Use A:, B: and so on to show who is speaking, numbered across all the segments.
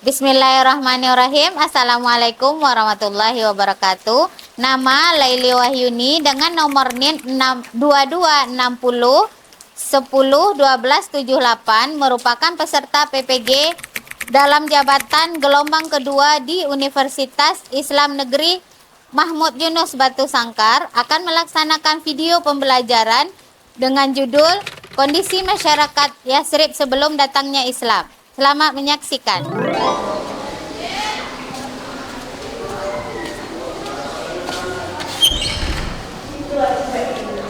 A: Bismillahirrahmanirrahim. Assalamualaikum warahmatullahi wabarakatuh. Nama Laili Wahyuni dengan nomor NIN 2260 10 12 78 merupakan peserta PPG dalam jabatan gelombang kedua di Universitas Islam Negeri Mahmud Yunus Batu Sangkar akan melaksanakan video pembelajaran dengan judul Kondisi Masyarakat Yasrib Sebelum Datangnya Islam. Selamat menyaksikan.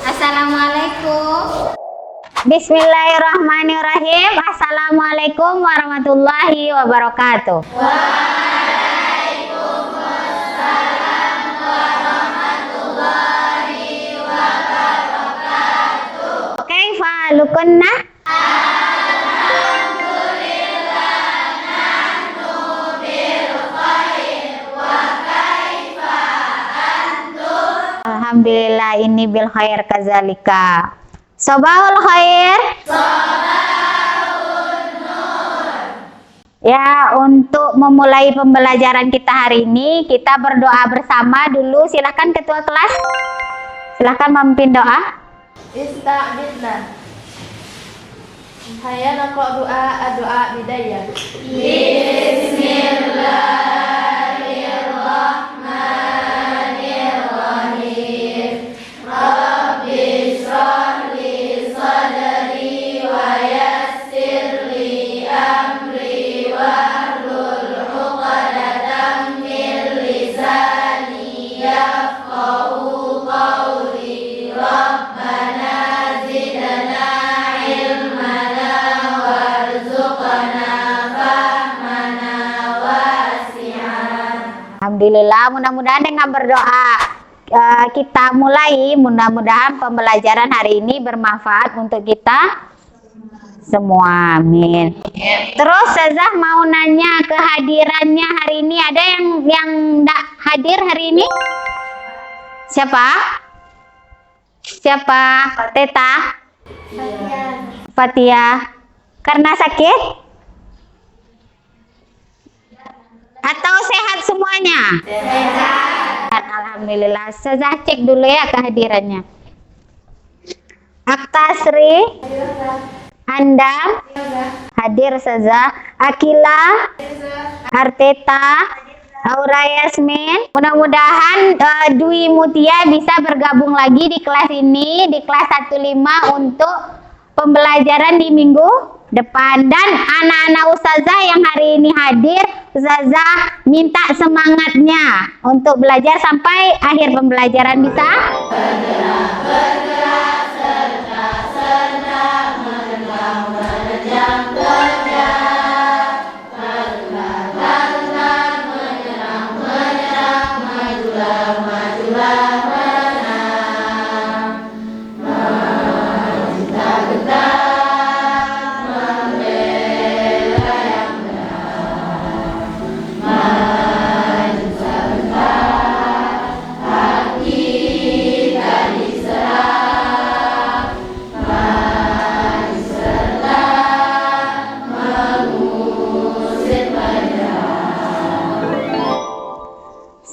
A: Assalamualaikum. Bismillahirrahmanirrahim. Assalamualaikum warahmatullahi wabarakatuh. Waalaikumsalam warahmatullahi wabarakatuh. Kaifa lukunna? Alhamdulillah ini bil khair kazalika. Sabahul khair. Sabahul nur. Ya, untuk memulai pembelajaran kita hari ini, kita berdoa bersama dulu. Silakan ketua kelas. Silakan memimpin doa.
B: Ista'bidna. Hayya naqra doa bidayah. Bismillahirrahmanirrahim. Rabbi shrah li sadri wa yassir li amri wahlul 'uqdatam min lisani yafqahu qawli. Rabbana zidna ilmana warzuqna fahmana wasi'an.
A: Alhamdulillah, mudah-mudahan dengan berdoa kita mulai, mudah-mudahan pembelajaran hari ini bermanfaat untuk kita semua. Amin. Terus Ustazah mau nanya kehadirannya hari ini, ada yang enggak hadir hari ini? Siapa? Teta? Fatia. Karena sakit? Atau sehat semuanya? Sehat. Alhamdulillah. Ustazah cek dulu ya kehadirannya. Aktasri, Andam, hadir Ustazah. Akila, Arteta, Aura Yasmin. Mudah-mudahan Dwi Mutia bisa bergabung lagi di kelas ini, di kelas 15 untuk pembelajaran di minggu depan. Dan anak-anak Ustazah yang hari ini hadir, Ustazah minta semangatnya untuk belajar sampai akhir pembelajaran. Bisa? Bergerak serta senang menenang menenjang kerjang. Bergerak menyerang majulah menang.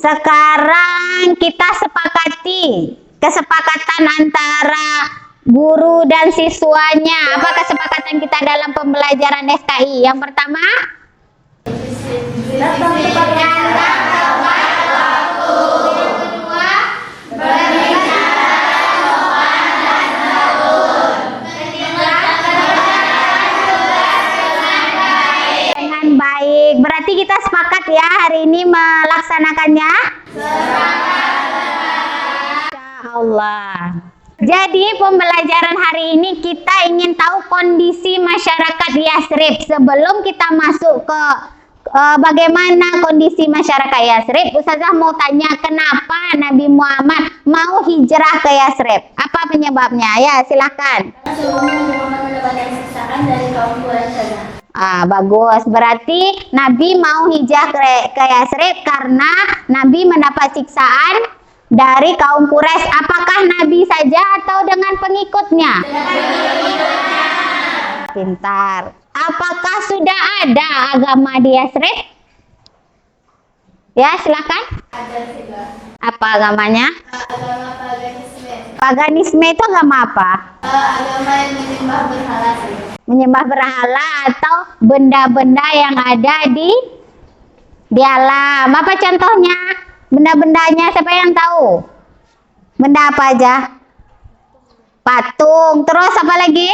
A: Sekarang kita sepakati kesepakatan antara guru dan siswanya. Apa kesepakatan kita dalam pembelajaran SKI? Yang pertama, datang tepat waktu. Yang kedua, berbicara sopan dan santun. Ketiga, dengan baik. Berarti kita sepakat ya hari ini melaksanakannya? Insya Allah. Jadi pembelajaran hari ini kita ingin tahu kondisi masyarakat Yasrib. Sebelum kita masuk ke bagaimana kondisi masyarakat Yasrib, Ustazah mau tanya kenapa Nabi Muhammad mau hijrah ke Yasrib? Apa penyebabnya? Ya, silakan.
B: Sebelumnya Muhammad mendapatkan siksaan dari kaum Quraisy.
A: Bagus. Berarti Nabi mau hijrah ke Yasrib karena Nabi mendapat siksaan dari kaum Quraisy. Apakah Nabi saja atau dengan pengikutnya? Pintar. Apakah sudah ada agama di Yasrib? Ya, silakan.
B: Ada juga.
A: Apa agamanya?
B: Agama paganisme.
A: Paganisme itu agama apa?
B: Agama yang menyembah berhala sih.
A: Menyembah berhala atau benda-benda yang ada di alam. Apa contohnya? Benda-bendanya siapa yang tahu? Benda apa aja? Patung. Terus apa lagi?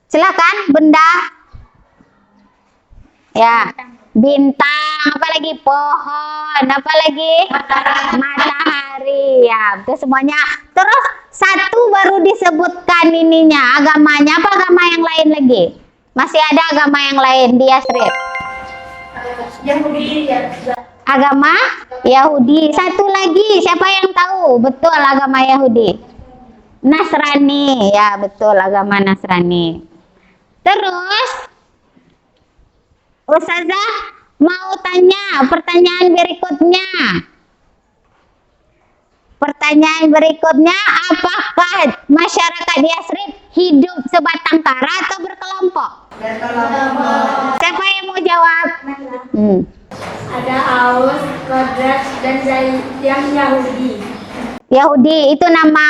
A: Silakan, benda. Ya, bintang. Apa lagi? Pohon. Apa lagi? Matahari. Ya, itu semuanya. Terus satu baru disebutkan ininya. Agamanya apa agama yang lain lagi? Masih ada agama yang lain di Yasrib.
B: Yahudi ya.
A: Agama Yahudi. Satu lagi, siapa yang tahu? Betul, agama Yahudi. Nasrani. Ya, betul, agama Nasrani. Terus Ustazah mau tanya pertanyaan berikutnya. Pertanyaan berikutnya, apakah masyarakat Yasrib hidup sebatang kara atau berkelompok? Siapa yang mau jawab?
B: Ada Aus, Kodrat, dan yang Yahudi.
A: Yahudi itu nama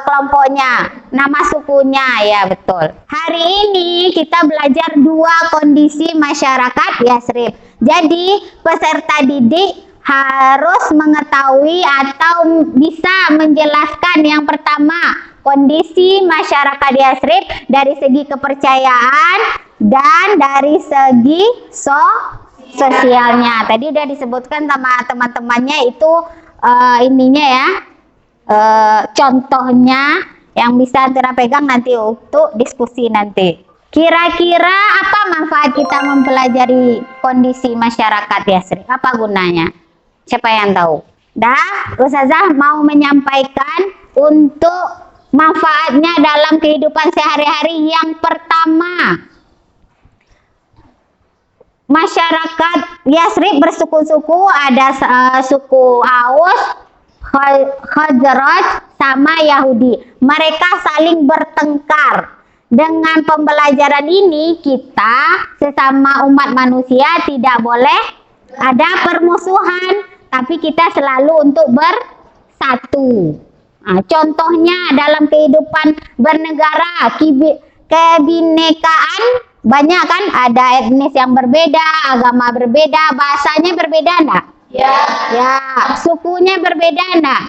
A: kelompoknya, nama sukunya, ya betul. Hari ini kita belajar dua kondisi masyarakat Yasrib. Jadi peserta didik harus mengetahui atau bisa menjelaskan yang pertama kondisi masyarakat Yasrib dari segi kepercayaan dan dari segi sosialnya. Tadi udah disebutkan sama teman-temannya itu ininya ya. Contohnya yang bisa kita pegang nanti untuk diskusi nanti. Kira-kira apa manfaat kita mempelajari kondisi masyarakat Yasrib? Apa gunanya? Siapa yang tahu? Ustazah mau menyampaikan untuk manfaatnya dalam kehidupan sehari-hari. Yang pertama, masyarakat Yasrib bersuku-suku, ada suku Aus, Khazraj, sama Yahudi. Mereka saling bertengkar. Dengan pembelajaran ini kita sesama umat manusia tidak boleh ada permusuhan, tapi kita selalu untuk bersatu. Nah, contohnya dalam kehidupan bernegara, kebinekaan banyak kan, ada etnis yang berbeda, agama berbeda, bahasanya berbeda enggak? Ya, sukunya berbeda enggak?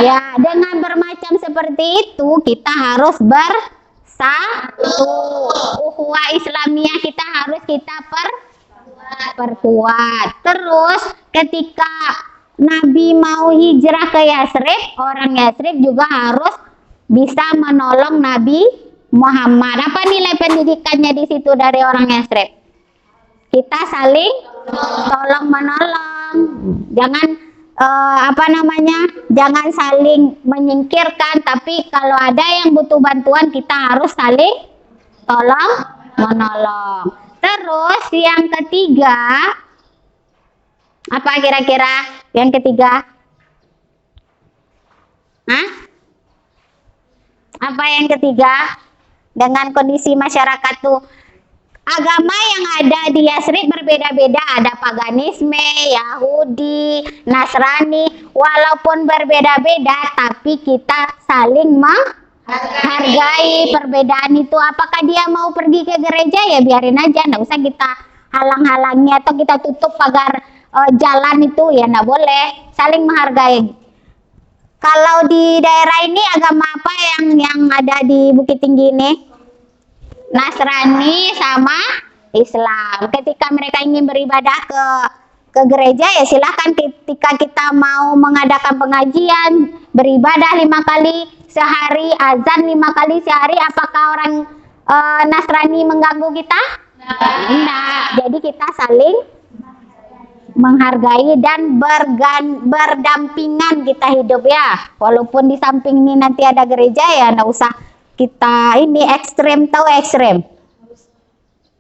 A: Ya, dengan bermacam seperti itu kita harus bersatu. Ukhuwah Islamiyah kita harus kita perkuat. Terus ketika Nabi mau hijrah ke Yasrib, orang Yasrib juga harus bisa menolong Nabi Muhammad. Apa nilai pendidikannya di situ dari orang Yasrib? Kita saling tolong menolong. Jangan jangan saling menyingkirkan, tapi kalau ada yang butuh bantuan kita harus saling tolong menolong. Terus yang ketiga, apa kira-kira yang ketiga? Apa yang ketiga? Dengan kondisi masyarakat tuh, agama yang ada di Yasrib berbeda-beda, ada paganisme, Yahudi, Nasrani. Walaupun berbeda-beda, tapi kita saling menghargai perbedaan itu. Apakah dia mau pergi ke gereja, ya biarin aja, nggak usah kita halang-halangi atau kita tutup pagar jalan itu, ya nggak boleh. Saling menghargai. Kalau di daerah ini agama apa yang ada di Bukit Tinggi ini? Nasrani sama Islam. Ketika mereka ingin beribadah ke gereja, ya silahkan. Ketika kita mau mengadakan pengajian, beribadah 5 kali sehari, azan 5 kali sehari, apakah orang Nasrani mengganggu kita? Enggak. Jadi kita saling menghargai dan berdampingan kita hidup ya. Walaupun di samping ini nanti ada gereja, ya nggak usah kita ini ekstrem, tahu ekstrem?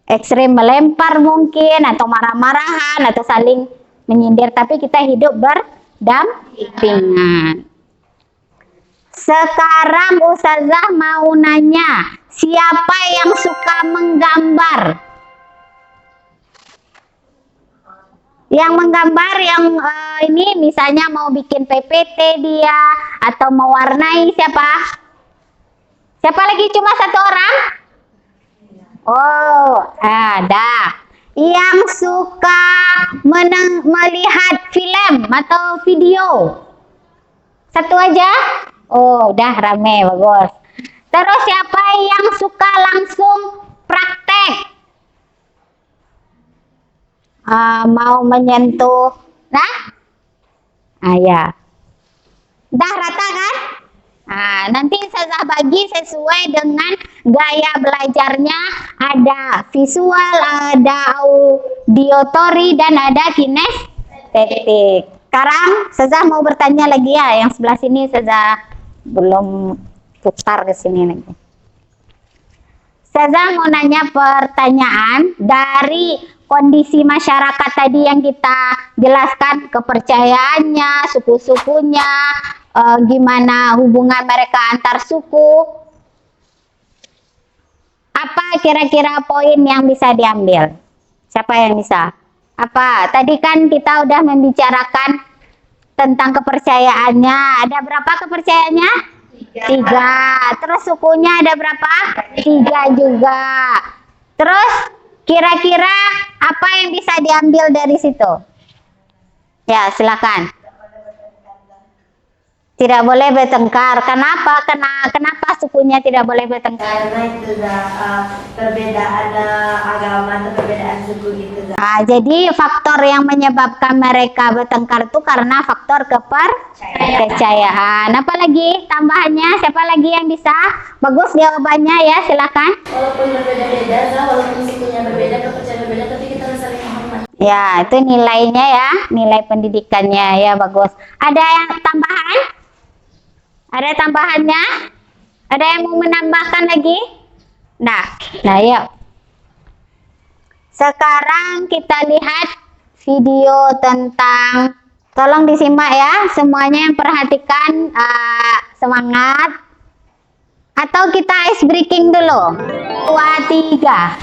A: Ekstrem melempar mungkin, atau marah-marahan, atau saling menyindir, tapi kita hidup berdampingan. Sekarang Ustazah mau nanya, siapa yang suka menggambar? Yang menggambar yang ini misalnya mau bikin PPT dia atau mewarnai siapa? Siapa lagi cuma satu orang? Oh, ada. Yang suka melihat film atau video. Satu aja? Oh, udah rame, bagus. Terus siapa yang suka langsung praktek? Mau menyentuh, nah, ya, dah rata kan? Nanti saya bagi sesuai dengan gaya belajarnya. Ada visual, ada auditory, dan ada kinestetik. Sekarang saya mau bertanya lagi ya, yang sebelah sini saya belum putar ke sini lagi. Saya mau nanya pertanyaan dari kondisi masyarakat tadi yang kita jelaskan, kepercayaannya, suku-sukunya, gimana hubungan mereka antar suku. Apa kira-kira poin yang bisa diambil? Siapa yang bisa? Apa? Tadi kan kita udah membicarakan tentang kepercayaannya. Ada berapa kepercayaannya? 3. Terus sukunya ada berapa? 3 juga. Terus kira-kira apa yang bisa diambil dari situ? Ya, silakan. Tidak boleh bertengkar. Kenapa? Kenapa sukunya tidak boleh bertengkar?
B: Karena itu perbedaan agama atau perbedaan suku gitu.
A: Jadi faktor yang menyebabkan mereka bertengkar itu karena faktor kepercayaan. Apalagi tambahannya? Siapa lagi yang bisa? Bagus jawabannya ya, silakan.
B: Walaupun berbeda-beda, walaupun sukunya berbeda, kepercayaan berbeda, tapi kita harus saling menghormati.
A: Ya, itu nilainya ya, nilai pendidikannya ya, bagus. Ada yang tambahan? Ada tambahannya? Ada yang mau menambahkan lagi? Nah yuk. Sekarang kita lihat video tentang, tolong disimak ya, semuanya yang perhatikan, semangat. Atau kita ice breaking dulu. 2, 3.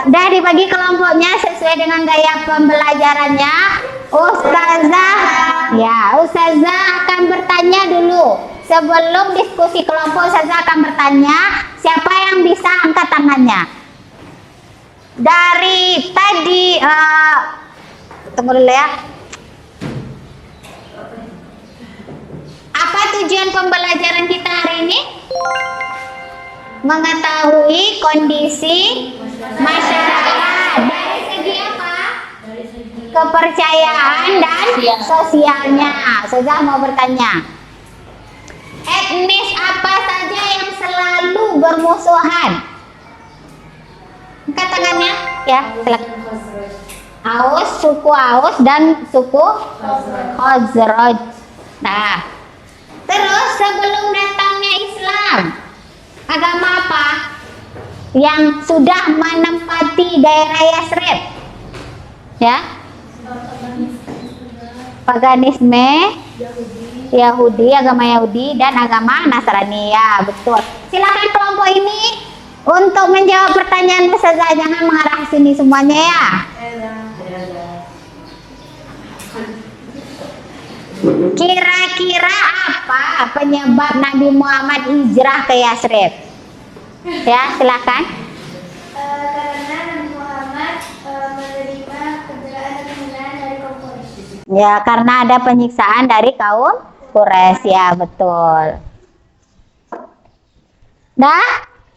A: Udah dibagi kelompoknya sesuai dengan gaya pembelajarannya. Ustazah akan bertanya dulu. Sebelum diskusi kelompok, Ustazah akan bertanya, siapa yang bisa angkat tangannya? Dari tadi, tunggu dulu ya. Apa tujuan pembelajaran kita hari ini? Mengetahui kondisi masyarakat dari segi apa? Kepercayaan dan sosialnya. Saya mau bertanya, etnis apa saja yang selalu bermusuhan? Angkat tangannya ya, silakan. Aus, suku Aus dan suku Khazraj. Nah, terus sebelum datangnya Islam, agama apa yang sudah menempati daerah Yasrib? Ya, paganisme, Yahudi, agama Yahudi dan agama Nasrani. Ya, betul. Silakan kelompok ini untuk menjawab pertanyaan Ustazah, jangan mengarah ke sini semuanya ya. Kira-kira apa penyebab Nabi Muhammad hijrah ke Yasrib? Ya, silakan.
B: Karena Nabi Muhammad menerima penjagaan dan penghinaan dari kaum Quraisy.
A: Ya, karena ada penyiksaan dari kaum Quraisy. Ya, betul. Dah?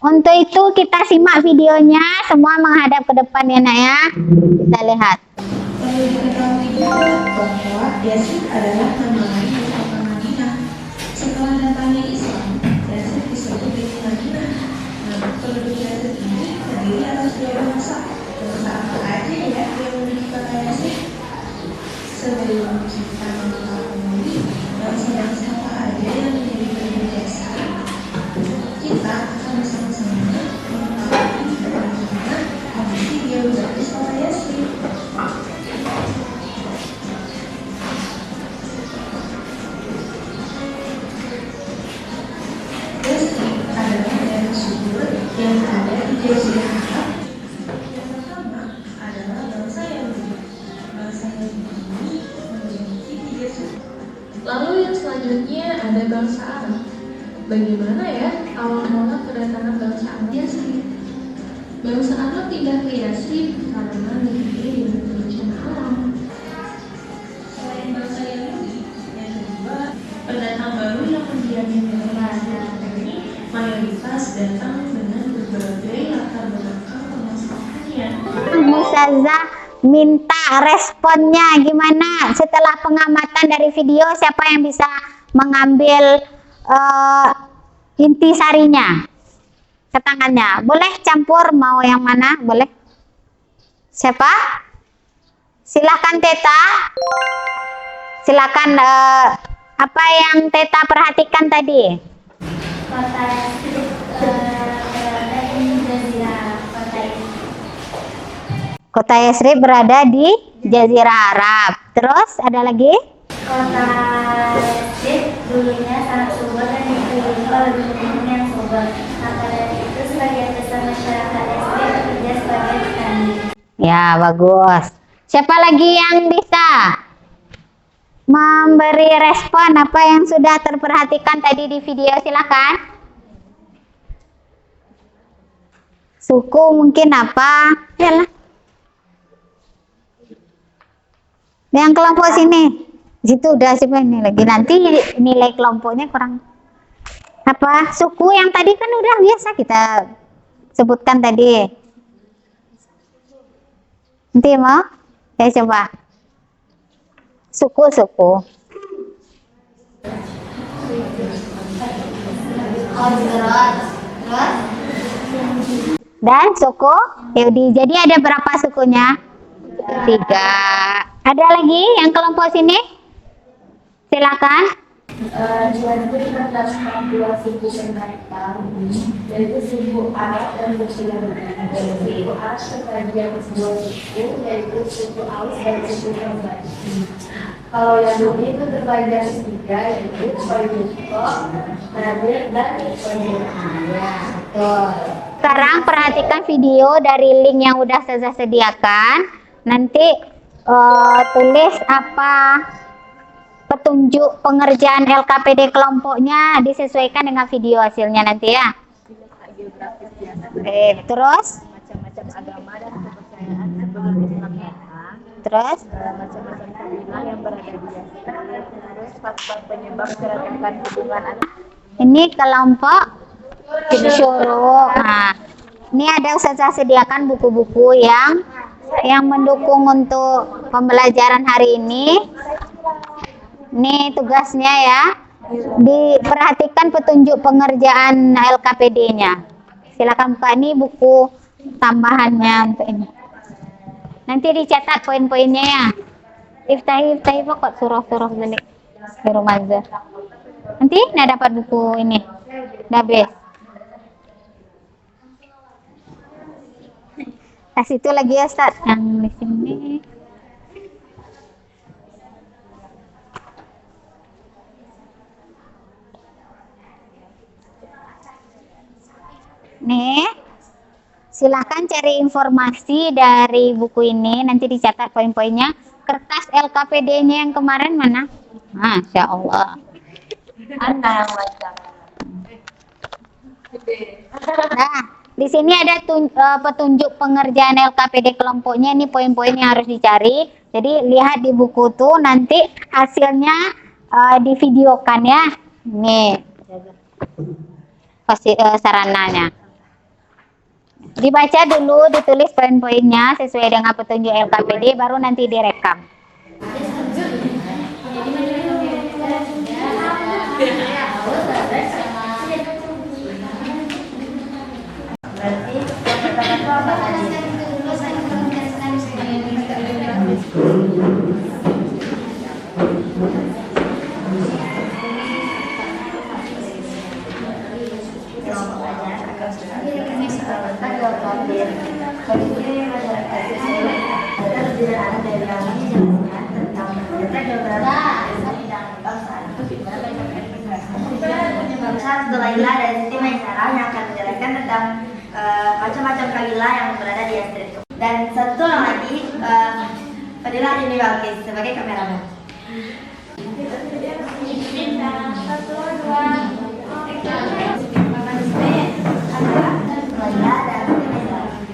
A: Untuk itu kita simak videonya, semua menghadap ke depan ya nak ya. Kita lihat.
C: Perlu diketahui juga bahwa Yazid adalah nama lain dari kota Madinah. Setelah datangnya Islam, Yazid disebut Bani Madinah. Nah, penduduk Yazid ini terdiri atas dua bangsa. Bangsa apa aja ya yang memiliki kota Yazid? Sebelum kita mengetahui bangsa-bangsa apa aja yang menjadi penduduk Yazid, kita akan bersama-sama mengetahui bagaimana kondisi geografis kota Yazid. Yazid adalah daerah subur yang ada di Jazirah Arab. Yang pertama adalah bangsa Yahudi. Bangsa Yahudi ini memiliki 3 suku. Lalu yang selanjutnya ada bangsa Arab. Bagaimana ya awal mula kedatangan bangsa Arab di Yazid? Bangsa Arab pindah ke Yazid karena negeri dengan bencana alam. Selain bangsa Yahudi, yang kedua pendatang baru yang mendiami wilayah ini mayoritas datang dengan berbagai latar belakang permasalahannya.
A: Ustazah minta responnya gimana setelah pengamatan dari video, siapa yang bisa mengambil intisarinya ke tangannya. Boleh campur, mau yang mana? Boleh. Siapa? Silahkan Teta. Silakan, apa yang Teta perhatikan tadi?
B: Kota Yazid berada di Jazirah kota ini.
A: Kota Yasrib berada di Jazirah Arab. Terus ada lagi?
B: Kota Yazid dulunya sangat subur dan dikelilingi oleh gunung yang subur. Maka dari itu sebagian besar masyarakat Yazid bekerja sebagai petani.
A: Ya, bagus. Siapa lagi yang bisa memberi respon apa yang sudah terperhatikan tadi di video? Silakan. Suku mungkin apa? Yalah. Yang kelompok sini. Situ udah siapa ini lagi. Nanti nilai kelompoknya kurang. Apa? Suku yang tadi kan udah biasa kita sebutkan tadi. Nanti mau? Saya coba. Suku-suku. Dan suku Yahudi. Jadi ada berapa sukunya? 3. Ada lagi yang kelompok sini? Silakan.
B: 2.442 suku pendatang, yaitu suku Arab dan suku Yahudi. Suku Arab terbagi atas 2 suku, yaitu suku Aus dan suku Khazraj. Kalau Yahudi itu terbagi atas 3, yaitu Koyuko, Nadir, dan Koyuko.
A: Sekarang perhatikan video dari link yang udah saya sediakan. Nanti tulis apa petunjuk pengerjaan LKPD kelompoknya, disesuaikan dengan video hasilnya nanti ya. Oke, terus
D: Macam-macam agama dan kepercayaan sebelum Islam datang.
A: terus
D: Macam-macam kabilah yang berada di Yazid. Terus faktor penyebab keretakan hubungan antara
A: ini kelompok syuruh. Nah, ini ada Ustazah sediakan buku-buku yang mendukung untuk pembelajaran hari ini. Ini tugasnya ya. Diperhatikan petunjuk pengerjaan LKPD-nya. Silakan buka, ini buku tambahannya untuk ini. Nanti dicatat poin-poinnya ya. Iftahi pokok surah-surah balik di rumah aja. Nanti nah dapat buku ini. Udah habis. Kasih itu lagi ya Ustaz yang di sini. Nih, silahkan cari informasi dari buku ini, nanti dicatat poin-poinnya. Kertas LKPD-nya yang kemarin mana? Masya Allah.
D: Anda yang baca.
A: Nah, di sini ada petunjuk pengerjaan LKPD kelompoknya. Ini poin-poin yang harus dicari. Jadi lihat di buku tuh, nanti hasilnya divideokan ya. Nih, pasti sarananya. Dibaca dulu, ditulis poin-poinnya sesuai dengan petunjuk LKPD, baru nanti direkam.
B: Berarti yang pertama itu apa tadi? Dolaila dan Siti Maisarah yang akan menjelaskan tentang macam-macam kabilah yang berada di Yasrib. Dan satu orang lagi Fadilah Ini Walkis sebagai kameramen. Satu, dua, tiga. Dolaila dan Siti Maisarah.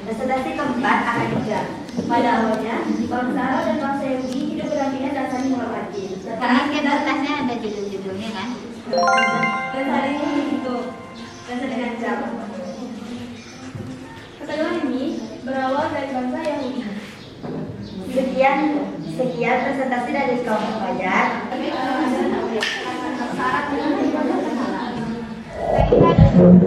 B: Presentasi keempat akan digelar. Pada awalnya, bangsa Arab dan bangsa Yahudi hidup berdampingan dan saling menghormati.
A: Sekarang kita tasnya ada judul-judulnya kan?
B: Dan hari ini begitu, dan dengan jam. Pertemuan ini berawal dari bangsa Yahudi. Sekian presentasi dari kaum pelajar.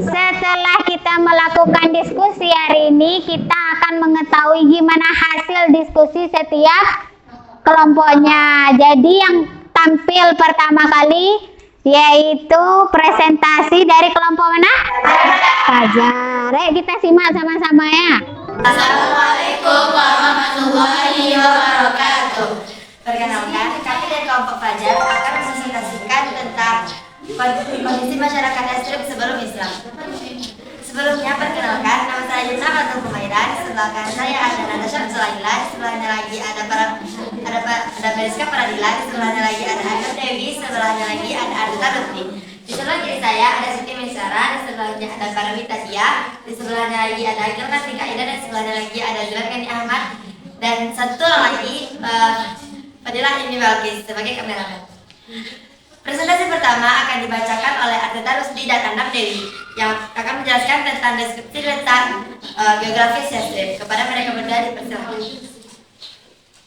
A: Setelah kita melakukan diskusi hari ini, kita akan mengetahui gimana hasil diskusi setiap kelompoknya. Jadi yang tampil pertama kali yaitu presentasi dari kelompok mana? Fajar. Kita simak sama-sama ya.
B: Assalamualaikum warahmatullahi wabarakatuh. Perkenalkan, kami dari kelompok Fajar akan mempresentasikan tentang kondisi masyarakat Yasrib sebelum Islam. Sebelumnya perkenalkan, nama saya Yuna Fatul Kumairan. Sebelah kanan saya ada Natasha Zulaila, sebelahnya lagi ada Beriska Pradila, sebelahnya lagi ada Agam Dewi, sebelahnya lagi ada Ardita Lutfi. Di sebelah kiri saya ada Siti Maisarah, di sebelahnya ada Paramita Tia, di sebelahnya lagi ada Agil Kartika Ida, dan sebelahnya lagi ada Zilan Gani Ahmad, dan satu orang lagi Fadilah Ini Walkis sebagai kameramen. Presentasi pertama akan dibacakan oleh Ardita Rusdi dan Anam Dewi yang akan menjelaskan tentang deskripsi letak geografis Yasrib. Kepada mereka berdua dipersilakan.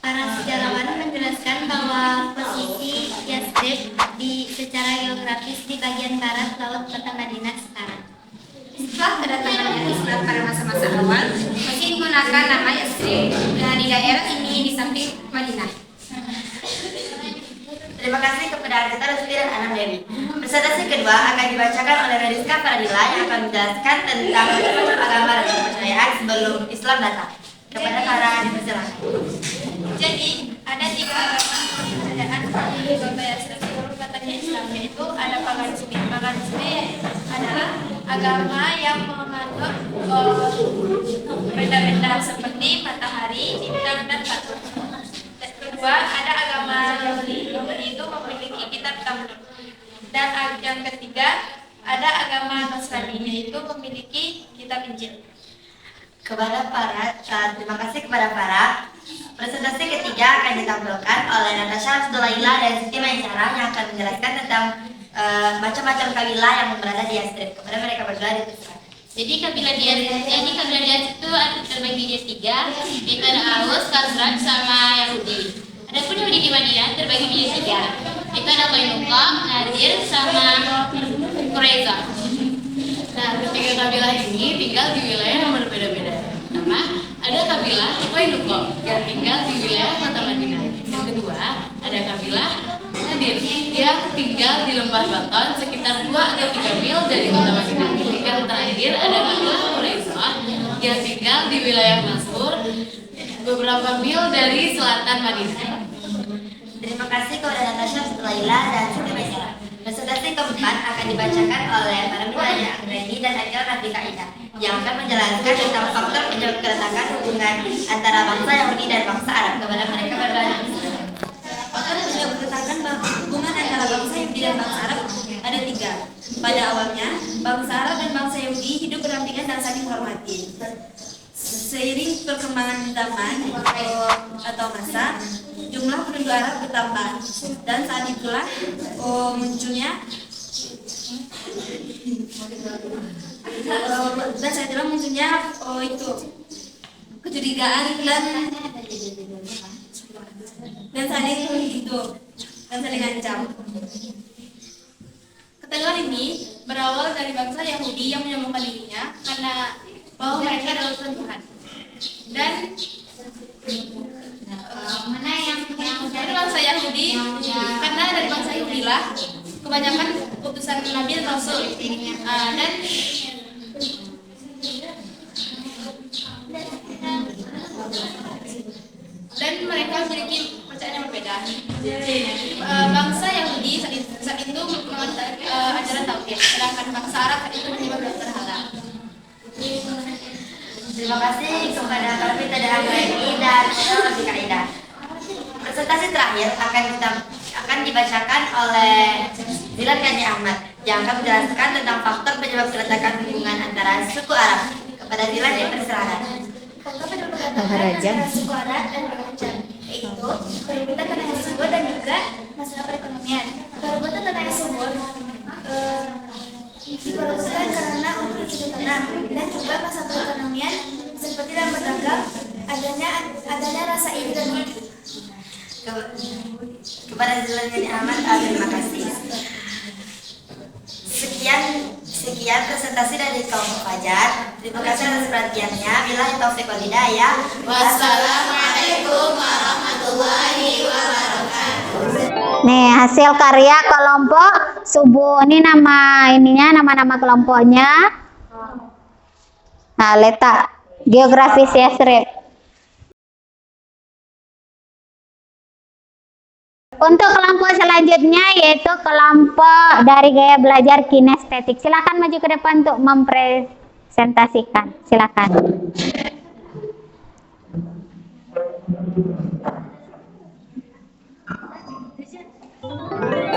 E: Para sejarawan menjelaskan bahwa posisi Yasrib secara geografis di bagian barat laut kota Madinah sekarang.
B: Setelah kedatangannya Islam pada masa-masa awal, masih digunakan nama Yasrib dan di daerah ini di samping Madinah. Terima kasih kepada Ardita Rusdi dan Anam Dewi. Presentasi kedua akan dibacakan oleh Beriska Pradila yang akan menjelaskan tentang macam-macam agama dan kepercayaan sebelum Islam datang. Kepada para dipersilakan.
E: Jadi ada 3 agama di kota Yasrib sebelum datangnya Islam, yaitu ada paganisme. Paganisme adalah agama yang menganut benda-benda seperti matahari, bintang, dan batu. Kedua, ada agama Yahudi. Yahudi itu memiliki kitab Talmud. Dan yang ketiga, ada agama Nasrani, yaitu memiliki kitab Injil.
B: Terima kasih kepada para. Presentasi ketiga akan ditampilkan oleh Natasha Zulaila dan Siti Maisarah yang akan menjelaskan tentang macam-macam kabilah yang berada di Yasrib. Kepada mereka berdua dipersilakan.
E: Jadi kabilah dia itu ada terbagi di 3, yaitu ada Aus, Khazraj, sama Yahudi. Adapun Yahudi di Madinah terbagi menjadi 3, yaitu ada Qainuqa, Nadir, sama Quraiza. Nah, ketiga kabilah ini tinggal di wilayah yang berbeda-beda. Pertama, ada kabilah Qainuqa yang tinggal di wilayah kota Madinah. Yang kedua, ada kabilah Nadir yang tinggal di lembah Baton sekitar 2 atau 3 mil dari kota Madinah. Yang terakhir ada kabilah Quraiza yang tinggal di wilayah Masur beberapa mil dari selatan Madinah.
B: Terima kasih kepada Natasha Zulaila dan Siti Maisarah. Presentasi keempat akan dibacakan oleh para penanya Anggreni dan Agil Kartika Ida yang akan menjelaskan tentang faktor penyebab keretakan hubungan antara bangsa Yahudi dan bangsa Arab. Kepada mereka berdua.
F: Faktor penyebab keretakan hubungan antara bangsa Yahudi dan bangsa Arab ada 3. Pada awalnya, bangsa Arab dan bangsa Yahudi hidup berdampingan dan saling menghormati. Seiring perkembangan zaman atau masa, jumlah penduduk Arab bertambah dan saat itulah munculnya Dan saya bilang munculnya itu kecurigaan dan saling itu dan saling ancam.
E: Ketegangan ini berawal dari bangsa Yahudi yang menyombongkan dirinya karena bahwa mereka adalah utusan Tuhan. Dan dari bangsa Yahudi, karena dari bangsa Yahudi lah kebanyakan utusan Nabi dan Rasul. Dan mereka memiliki kepercayaan yang berbeda. Bangsa Yahudi saat itu menganut ajaran tauhid, sedangkan bangsa Arab saat itu menyembah berhala.
F: Terima kasih kepada Kak dan Anggreni dan Lebih Kaidah. Presentasi terakhir akan dibacakan oleh Dilan Kani Ahmad yang akan menjelaskan tentang faktor penyebab keretakan hubungan antara suku Arab. Kepada Dilan dipersilakan.
B: Faktor penyebab keretakan antara suku Arab dan bermacam, yaitu perebutan tanah yang subur dan juga masalah perekonomian. Perebutan tanah yang subur diperlukan karena untuk itu tanam dan juga masalah perekonomian seperti dalam berdagang adanya rasa iri dan dengki.
F: Kepada Dilan Kani Ahmad, terima kasih. Sekian presentasi dari kelompok Fajar. Terima kasih atas perhatiannya. Billahi taufiq wal hidayah. Wassalamualaikum warahmatullahi wabarakatuh.
A: Nih, hasil karya kelompok Subuh. Ini nama kelompoknya. Nah, letak geografis Yasrib. Untuk kelompok selanjutnya yaitu kelompok dari gaya belajar kinestetik. Silakan maju ke depan untuk mempresentasikan. Silakan.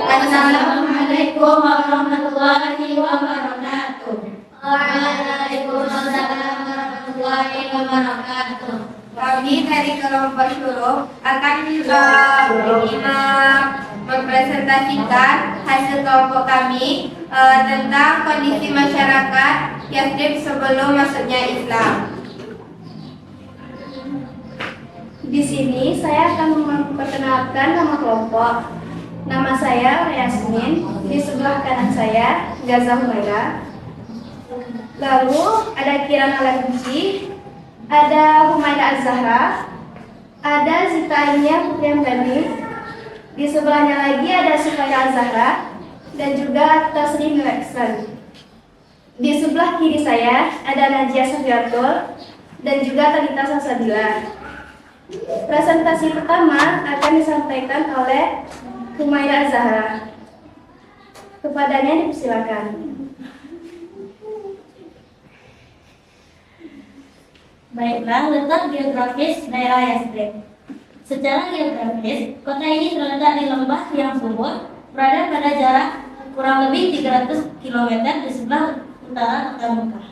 B: Assalamualaikum warahmatullahi wabarakatuh. Waalaikumsalam warahmatullahi wabarakatuh. Kami dari kelompok Syuruh akan mempresentasikan hasil kelompok kami tentang kondisi masyarakat Yathrib sebelum masuknya Islam. Di sini saya akan memperkenalkan nama kelompok. Nama saya Yasmin, di sebelah kanan saya Gaza Humaira. Lalu ada Kirana Laguci, ada Humaira Az-Zahra, ada Zita Inia Putri Amdani, di sebelahnya lagi ada Sufaira Az-Zahra, dan juga Taslim Leksan. Di sebelah kiri saya ada Najia Safiatul dan juga Talita Sasabila. Presentasi pertama akan disampaikan oleh Humaira Az-Zahra. Kepadanya dipersilakan.
G: Baiklah, letak geografis daerah Yathrib. Secara geografis, kota ini terletak di lembah yang subur, berada pada jarak kurang lebih 300 km di sebelah utara kota Mekah.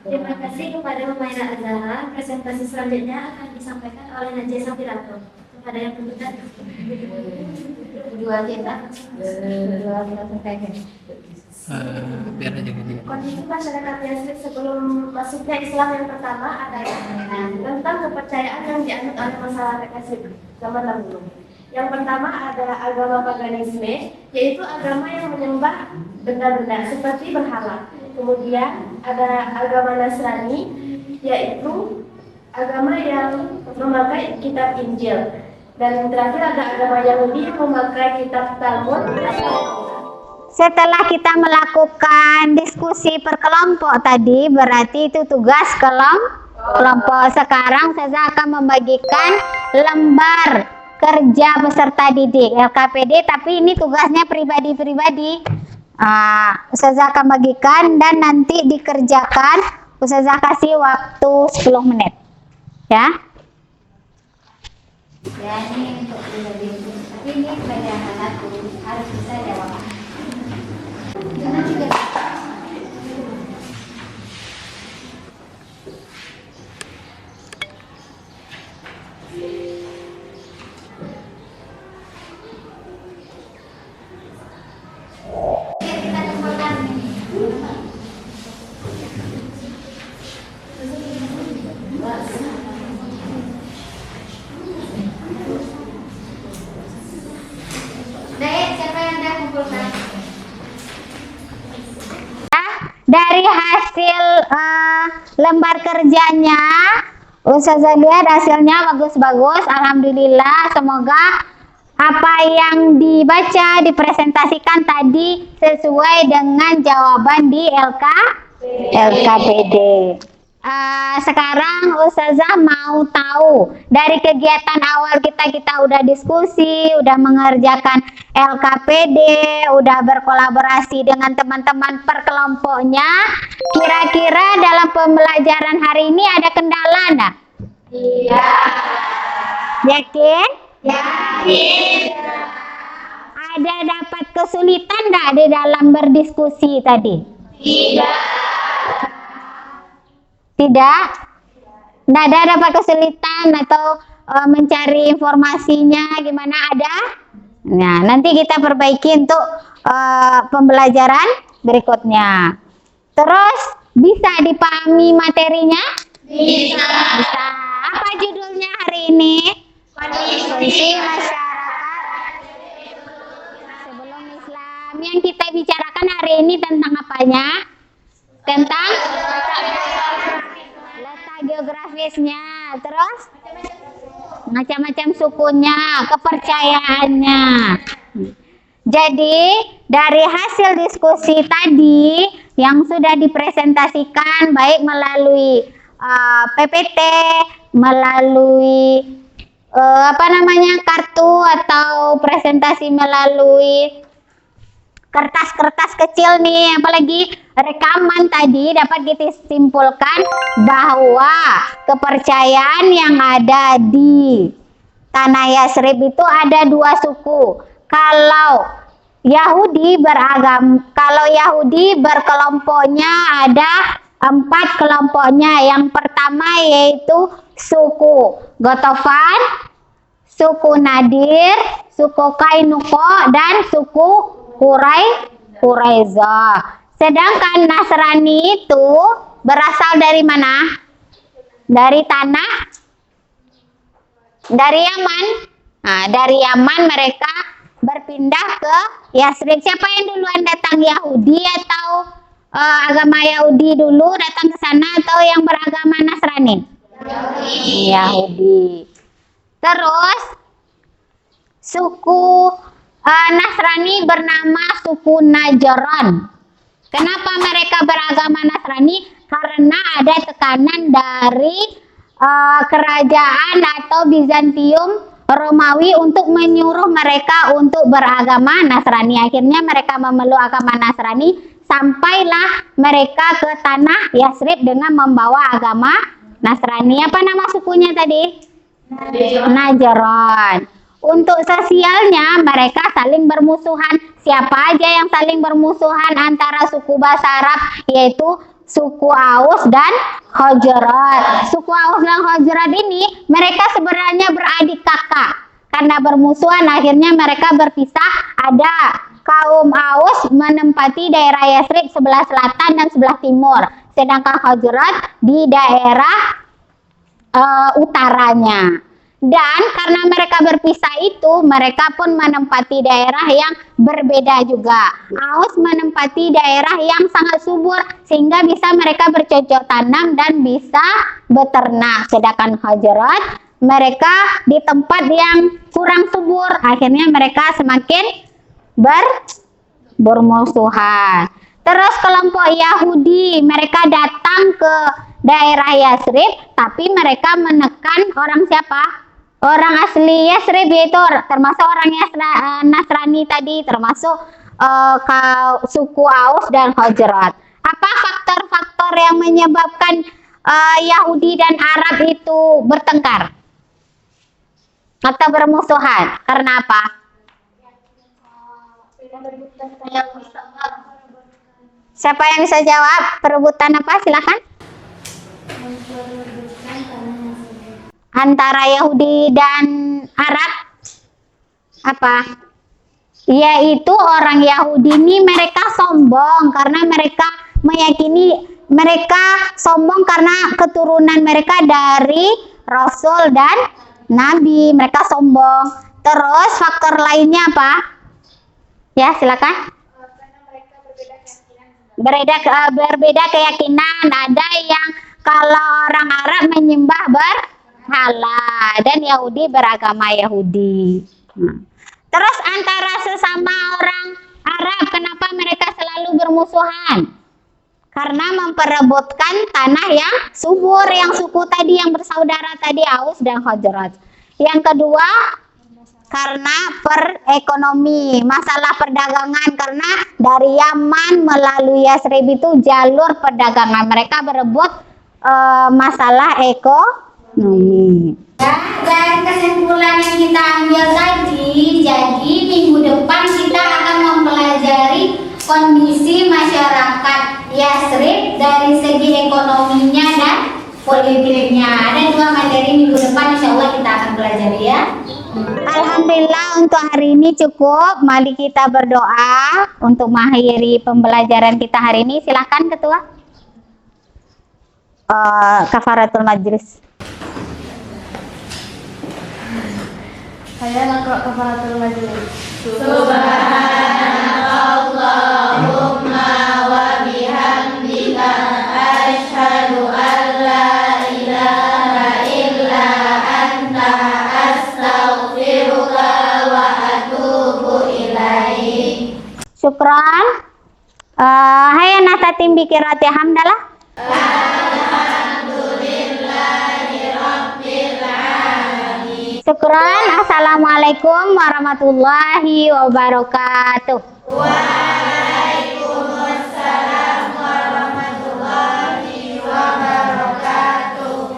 B: Terima kasih kepada Humaira Az-Zahra. Presentasi selanjutnya akan disampaikan oleh Najia Safiratul. Kepada yang berkenan.
A: Dua kita
H: biar aja gini.
B: Kondisi masyarakat Yathrib sebelum masuknya Islam yang pertama adalah tentang kepercayaan yang dianut oleh masyarakat Yathrib zaman dahulu. Yang pertama adalah agama paganisme, yaitu agama yang menyembah benda-benda seperti berhala. Kemudian ada agama Nasrani, yaitu agama yang memakai kitab Injil. Dan terakhir ada agama Yahudi yang memakai kitab Talmud.
A: Setelah kita melakukan diskusi per kelompok tadi, berarti itu tugas kelompok. Sekarang saya akan membagikan lembar kerja peserta didik LKPD, tapi ini tugasnya pribadi-pribadi. Ustazah akan bagikan dan nanti dikerjakan. Ustazah kasih waktu 10 menit. Ya.
B: Ya, ini untuk pribadi. Tapi ini sebagai anak harus bisa jawab. Karena juga
A: dari hasil lembar kerjanya, Ustazah lihat hasilnya bagus-bagus. Alhamdulillah, semoga apa yang dibaca, dipresentasikan tadi sesuai dengan jawaban di LKPD. Sekarang Ustazah mau tahu dari kegiatan awal kita udah diskusi, udah mengerjakan LKPD, udah berkolaborasi dengan teman-teman per kelompoknya. Kira-kira dalam pembelajaran hari ini ada kendala enggak?
B: Iya.
A: Yakin?
B: Yakin.
A: Ada dapat kesulitan enggak di dalam berdiskusi tadi?
B: Tidak.
A: Tidak? Nggak ada dapat kesulitan atau mencari informasinya gimana, ada? Nah, nanti kita perbaiki untuk pembelajaran berikutnya. Terus bisa dipahami materinya?
B: Bisa.
A: Bisa. Apa judulnya hari ini? Kondisi masyarakat sebelum Islam. Yang kita bicarakan hari ini tentang apanya? Tentang letak geografisnya, terus macam-macam sukunya, kepercayaannya. Jadi dari hasil diskusi tadi yang sudah dipresentasikan baik melalui PPT, melalui kartu atau presentasi melalui kertas-kertas kecil nih, apalagi rekaman tadi, dapat kita simpulkan bahwa kepercayaan yang ada di Tanah Yasrib itu ada dua suku. Kalau Yahudi berkelompoknya ada 4 kelompoknya. Yang pertama yaitu suku Gotofan, suku Nadir, suku Kainuko, dan suku Quraizah. Sedangkan Nasrani itu berasal dari mana? Dari Yaman. Nah, dari Yaman mereka berpindah ke Yasrib. Siapa yang duluan datang, Yahudi atau agama Yahudi dulu datang ke sana, atau yang beragama Nasrani? Yahudi. Terus suku Nasrani bernama suku Najran. Kenapa mereka beragama Nasrani? Karena ada tekanan dari kerajaan atau Bizantium Romawi untuk menyuruh mereka untuk beragama Nasrani. Akhirnya mereka memeluk agama Nasrani, sampailah mereka ke tanah Yasrib dengan membawa agama Nasrani. Apa nama sukunya tadi? Najran. Untuk sosialnya mereka saling bermusuhan. Siapa aja yang saling bermusuhan antara suku bahasa Arab, yaitu suku Aus dan Khazraj. Suku Aus dan Khazraj ini mereka sebenarnya beradik kakak. Karena bermusuhan akhirnya mereka berpisah. Ada kaum Aus menempati daerah Yasrib sebelah selatan dan sebelah timur, sedangkan Khazraj di daerah utaranya. Dan karena mereka berpisah itu, mereka pun menempati daerah yang berbeda juga. Aus menempati daerah yang sangat subur sehingga bisa mereka bercocok tanam dan bisa beternak. Sedangkan Khazraj mereka di tempat yang kurang subur, akhirnya mereka semakin bermusuhan. Terus kelompok Yahudi, mereka datang ke daerah Yasrib, tapi mereka menekan orang siapa? Orang asli Yasrib, yaitu termasuk orang Nasrani tadi, termasuk suku Aus dan Khazraj. Apa faktor-faktor yang menyebabkan Yahudi dan Arab itu bertengkar atau bermusuhan? Karena apa? Siapa yang bisa jawab? Perebutan apa? Silakan. Antara Yahudi dan Arab apa? Yaitu orang Yahudi ini mereka sombong karena mereka meyakini, mereka sombong karena keturunan mereka dari Rasul dan Nabi. Mereka sombong. Terus faktor lainnya apa? Ya, silakan. berbeda keyakinan. Ada yang kalau orang Arab menyembah berhala dan Yahudi beragama Yahudi. Terus antara sesama orang Arab, kenapa mereka selalu bermusuhan? Karena memperebutkan tanah yang subur, yang suku tadi yang bersaudara tadi, Aus dan Khazraj. Yang kedua, karena perekonomi, masalah perdagangan, karena dari Yaman melalui Yasrib itu jalur perdagangan, mereka berebut masalah ekonomi.
G: Dan kesimpulan yang kita ambil tadi, jadi minggu depan kita akan mempelajari kondisi masyarakat Yasrib dari segi ekonominya dan politiknya. Ada 2 materi minggu depan, insya Allah kita akan pelajari ya.
A: Alhamdulillah untuk hari ini cukup. Mari kita berdoa untuk mengakhiri pembelajaran kita hari ini. Silahkan Ketua. Kafaratul Majlis.
B: Saya nakra kafaratul majlis.
F: Subhanallahumma wa bihamdika asyhadu an la ilaha illa anta astaghfiruka wa atubu ilaik.
A: Syukran. Hayya nastatim bikirati hamdalah. Syukran. Assalamualaikum warahmatullahi wabarakatuh.
F: Waalaikumsalam warahmatullahi wabarakatuh.